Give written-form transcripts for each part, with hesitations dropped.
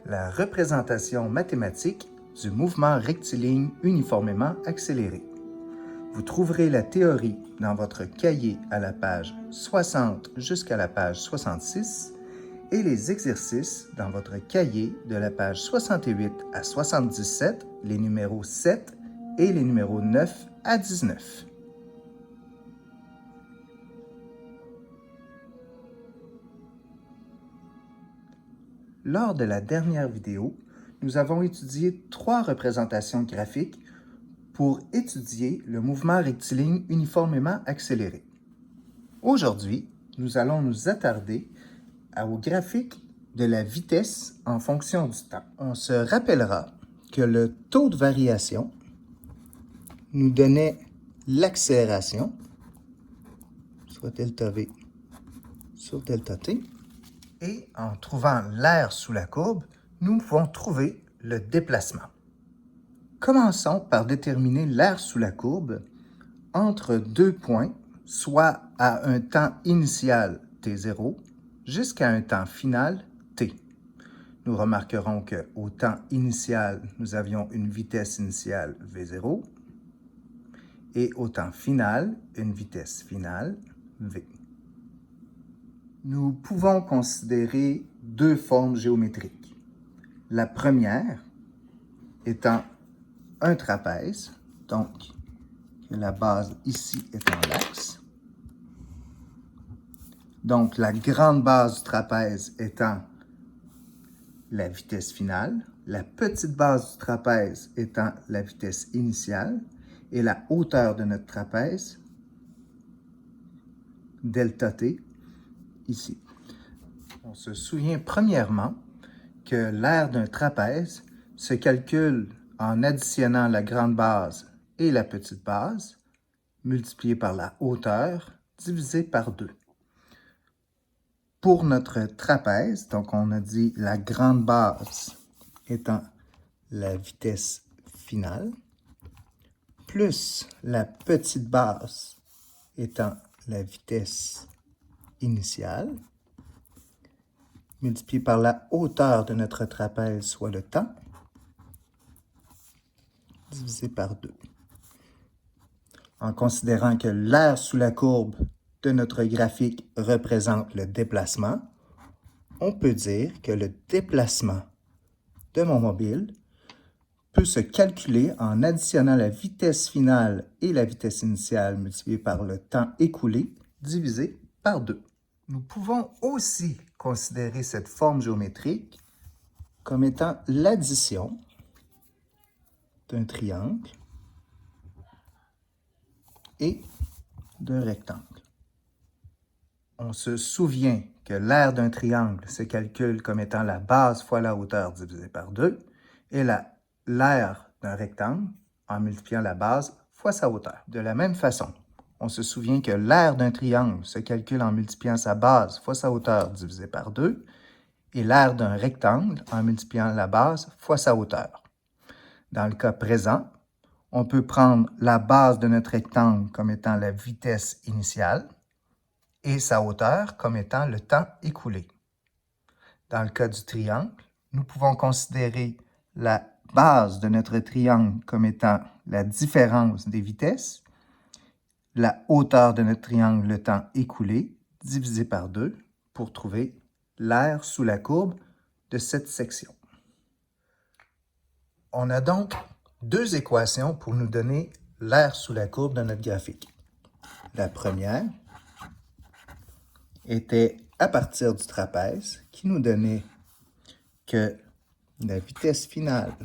la représentation mathématique du mouvement rectiligne uniformément accéléré. Vous trouverez la théorie dans votre cahier à la page 60 jusqu'à la page 66 et les exercices dans votre cahier de la page 68 à 77, les numéros 7 et les numéros 9 à 19. Lors de la dernière vidéo, nous avons étudié 3 représentations graphiques pour étudier le mouvement rectiligne uniformément accéléré. Aujourd'hui, nous allons nous attarder au graphique de la vitesse en fonction du temps. On se rappellera que le taux de variation nous donnait l'accélération, soit delta V sur delta T, et en trouvant l'aire sous la courbe, nous pouvons trouver le déplacement. Commençons par déterminer l'aire sous la courbe entre 2 points, soit à un temps initial t0 jusqu'à un temps final t. Nous remarquerons qu'au temps initial, nous avions une vitesse initiale v0 et au temps final, une vitesse finale v. Nous pouvons considérer 2 formes géométriques. La première étant un trapèze, donc la base ici étant l'axe. Donc la grande base du trapèze étant la vitesse finale, la petite base du trapèze étant la vitesse initiale et la hauteur de notre trapèze, delta t, ici. On se souvient premièrement que l'aire d'un trapèze se calcule en additionnant la grande base et la petite base, multipliée par la hauteur, divisée par 2. Pour notre trapèze, donc on a dit la grande base étant la vitesse finale, plus la petite base étant la vitesse initiale, multiplié par la hauteur de notre trapèze, soit le temps, divisé par 2. En considérant que l'aire sous la courbe de notre graphique représente le déplacement, on peut dire que le déplacement de mon mobile peut se calculer en additionnant la vitesse finale et la vitesse initiale multipliée par le temps écoulé divisé par 2. Nous pouvons aussi considérer cette forme géométrique comme étant l'addition d'un triangle et d'un rectangle. On se souvient que l'aire d'un triangle se calcule comme étant la base fois la hauteur divisée par 2 et l'aire d'un rectangle en multipliant la base fois sa hauteur. De la même façon, on se souvient que l'aire d'un triangle se calcule en multipliant sa base fois sa hauteur divisée par 2 et l'aire d'un rectangle en multipliant la base fois sa hauteur. Dans le cas présent, on peut prendre la base de notre rectangle comme étant la vitesse initiale et sa hauteur comme étant le temps écoulé. Dans le cas du triangle, nous pouvons considérer la base de notre triangle comme étant la différence des vitesses, la hauteur de notre triangle, le temps écoulé, divisé par 2 pour trouver l'aire sous la courbe de cette section. On a donc 2 équations pour nous donner l'aire sous la courbe de notre graphique. La première était à partir du trapèze qui nous donnait que la vitesse finale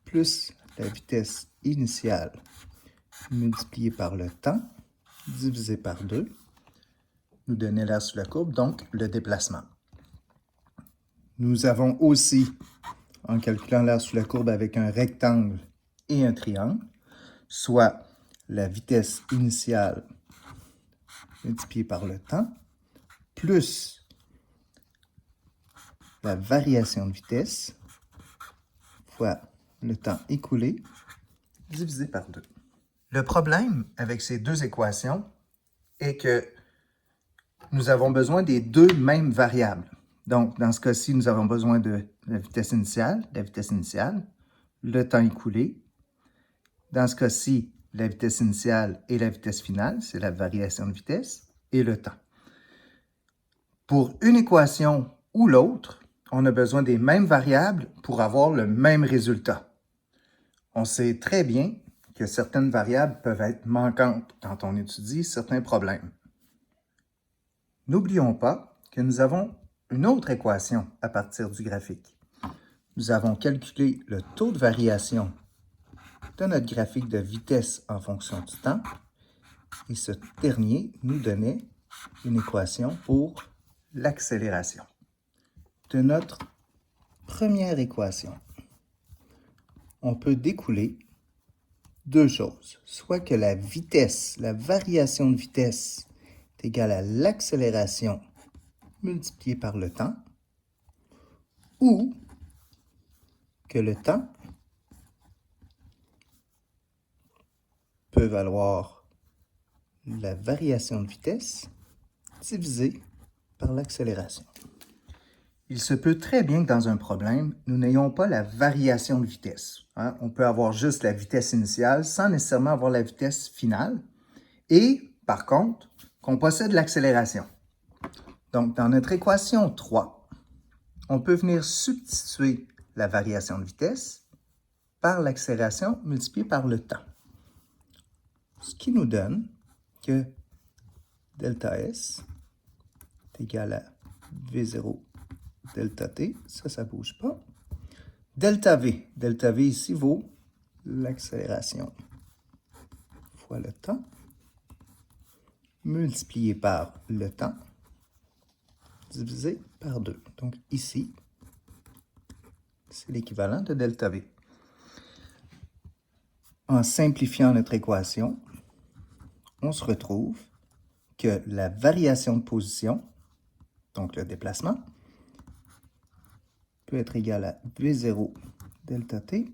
plus la vitesse initiale multipliée par le temps divisé par 2 nous donnait l'aire sous la courbe, donc le déplacement. Nous avons aussi, en calculant l'aire sous la courbe avec un rectangle et un triangle, soit la vitesse initiale multipliée par le temps, plus la variation de vitesse fois le temps écoulé divisé par 2. Le problème avec ces 2 équations est que nous avons besoin des 2 mêmes variables. Donc, dans ce cas-ci, nous avons besoin de la vitesse initiale, le temps écoulé. Dans ce cas-ci, la vitesse initiale et la vitesse finale, c'est la variation de vitesse, et le temps. Pour une équation ou l'autre, on a besoin des mêmes variables pour avoir le même résultat. On sait très bien que certaines variables peuvent être manquantes quand on étudie certains problèmes. N'oublions pas que nous avons une autre équation à partir du graphique. Nous avons calculé le taux de variation de notre graphique de vitesse en fonction du temps et ce dernier nous donnait une équation pour l'accélération. De notre première équation, on peut découler deux choses, soit que la vitesse, la variation de vitesse est égale à l'accélération multiplié par le temps, ou que le temps peut valoir la variation de vitesse divisée par l'accélération. Il se peut très bien que dans un problème, nous n'ayons pas la variation de vitesse. On peut avoir juste la vitesse initiale sans nécessairement avoir la vitesse finale. Et, par contre, qu'on possède l'accélération. Donc, dans notre équation 3, on peut venir substituer la variation de vitesse par l'accélération multipliée par le temps. Ce qui nous donne que delta S est égal à V0 delta T, ça ne bouge pas. Delta V ici vaut l'accélération fois le temps, multiplié par le temps, divisé par 2. Donc ici, c'est l'équivalent de delta V. En simplifiant notre équation, on se retrouve que la variation de position, donc le déplacement, peut être égale à V0 delta T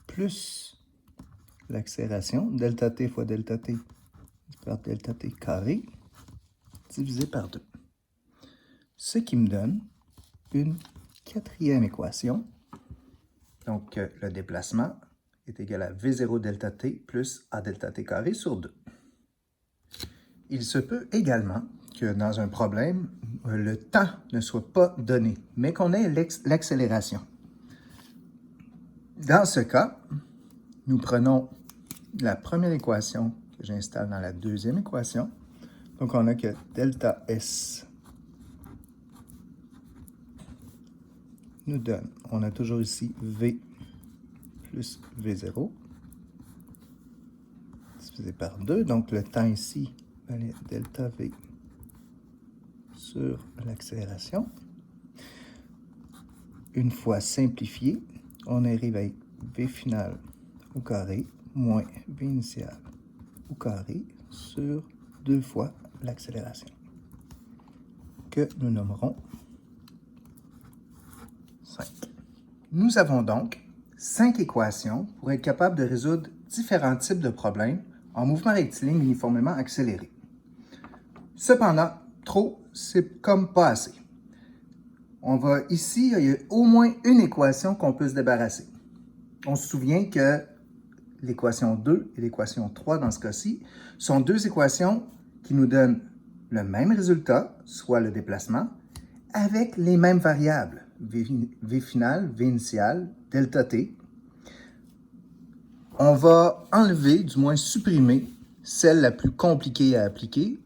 plus l'accélération, delta T fois delta T par delta T carré, divisé par 2. Ce qui me donne une quatrième équation. Donc, le déplacement est égal à V0 delta T plus A delta T carré sur 2. Il se peut également que dans un problème, le temps ne soit pas donné, mais qu'on ait l'accélération. Dans ce cas, nous prenons la première équation que j'installe dans la deuxième équation. Donc, on a que delta S nous donne, on a toujours ici V plus V0 divisé par 2. Donc, le temps ici va aller delta V sur l'accélération. Une fois simplifié, on arrive avec V final au carré moins V initial au carré sur 2 fois l'accélération, que nous nommerons 5. Nous avons donc 5 équations pour être capable de résoudre différents types de problèmes en mouvement rectiligne uniformément accéléré. Cependant, trop, c'est comme pas assez. Ici, il y a au moins une équation qu'on peut se débarrasser. On se souvient que l'équation 2 et l'équation 3, dans ce cas-ci, sont deux équations qui nous donnent le même résultat, soit le déplacement, avec les mêmes variables, V final, V initial, delta T. On va enlever, du moins supprimer, celle la plus compliquée à appliquer,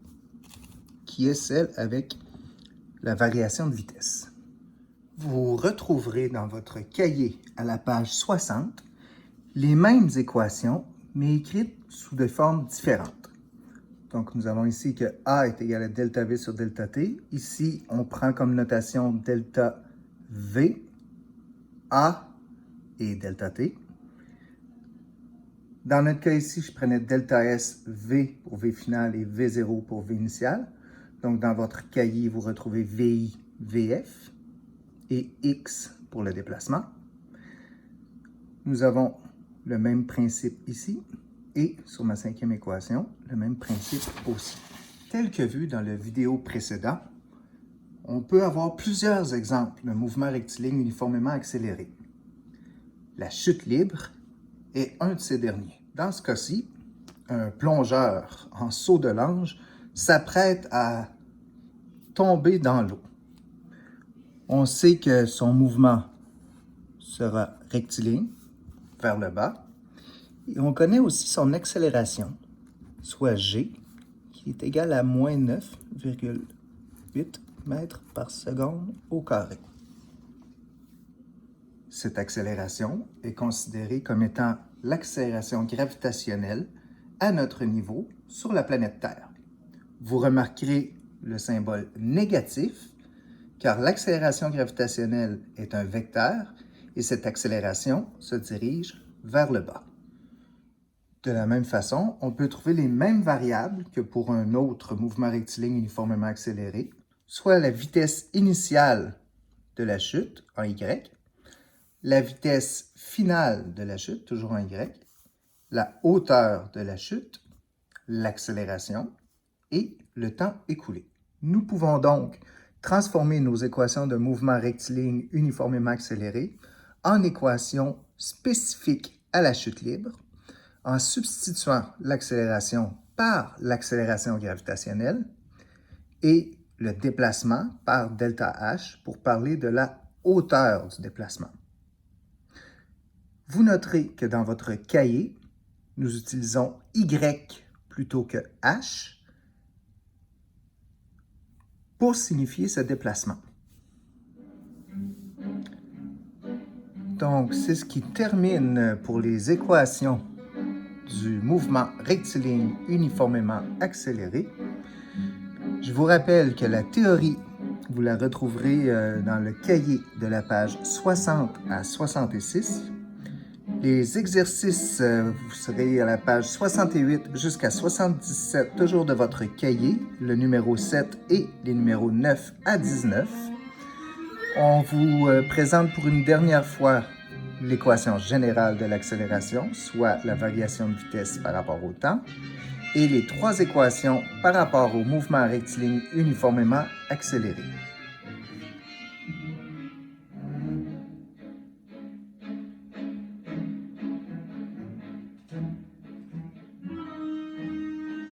qui est celle avec la variation de vitesse. Vous retrouverez dans votre cahier à la page 60 les mêmes équations, mais écrites sous des formes différentes. Donc, nous avons ici que A est égal à delta V sur delta T. Ici, on prend comme notation delta V, A et delta T. Dans notre cas ici, je prenais delta S, V pour V final et V0 pour V initial. Donc, dans votre cahier, vous retrouvez VI, VF et X pour le déplacement. Nous avons le même principe ici et sur ma cinquième équation, le même principe aussi. Tel que vu dans la vidéo précédente, On peut avoir plusieurs exemples de mouvements rectilignes uniformément accélérés. La chute libre est un de ces derniers. Dans ce cas-ci, un plongeur en saut de l'ange s'apprête à tomber dans l'eau. On sait que son mouvement sera rectiligne vers le bas. Et on connaît aussi son accélération, soit G, qui est égale à moins 9,8 mètres par seconde au carré. Cette accélération est considérée comme étant l'accélération gravitationnelle à notre niveau sur la planète Terre. Vous remarquerez le symbole négatif car l'accélération gravitationnelle est un vecteur et cette accélération se dirige vers le bas. De la même façon, on peut trouver les mêmes variables que pour un autre mouvement rectiligne uniformément accéléré, soit la vitesse initiale de la chute, en Y, la vitesse finale de la chute, toujours en Y, la hauteur de la chute, l'accélération et le temps écoulé. Nous pouvons donc transformer nos équations de mouvement rectiligne uniformément accéléré en équations spécifiques à la chute libre en substituant l'accélération par l'accélération gravitationnelle et le déplacement par delta H pour parler de la hauteur du déplacement. Vous noterez que dans votre cahier, nous utilisons Y plutôt que H pour signifier ce déplacement. Donc, c'est ce qui termine pour les équations du mouvement rectiligne uniformément accéléré. Je vous rappelle que la théorie, vous la retrouverez dans le cahier de la page 60 à 66. Les exercices, vous serez à la page 68 jusqu'à 77, toujours de votre cahier, le numéro 7 et les numéros 9 à 19. On vous présente pour une dernière fois l'équation générale de l'accélération, soit la variation de vitesse par rapport au temps, et les trois équations par rapport au mouvement rectiligne uniformément accéléré.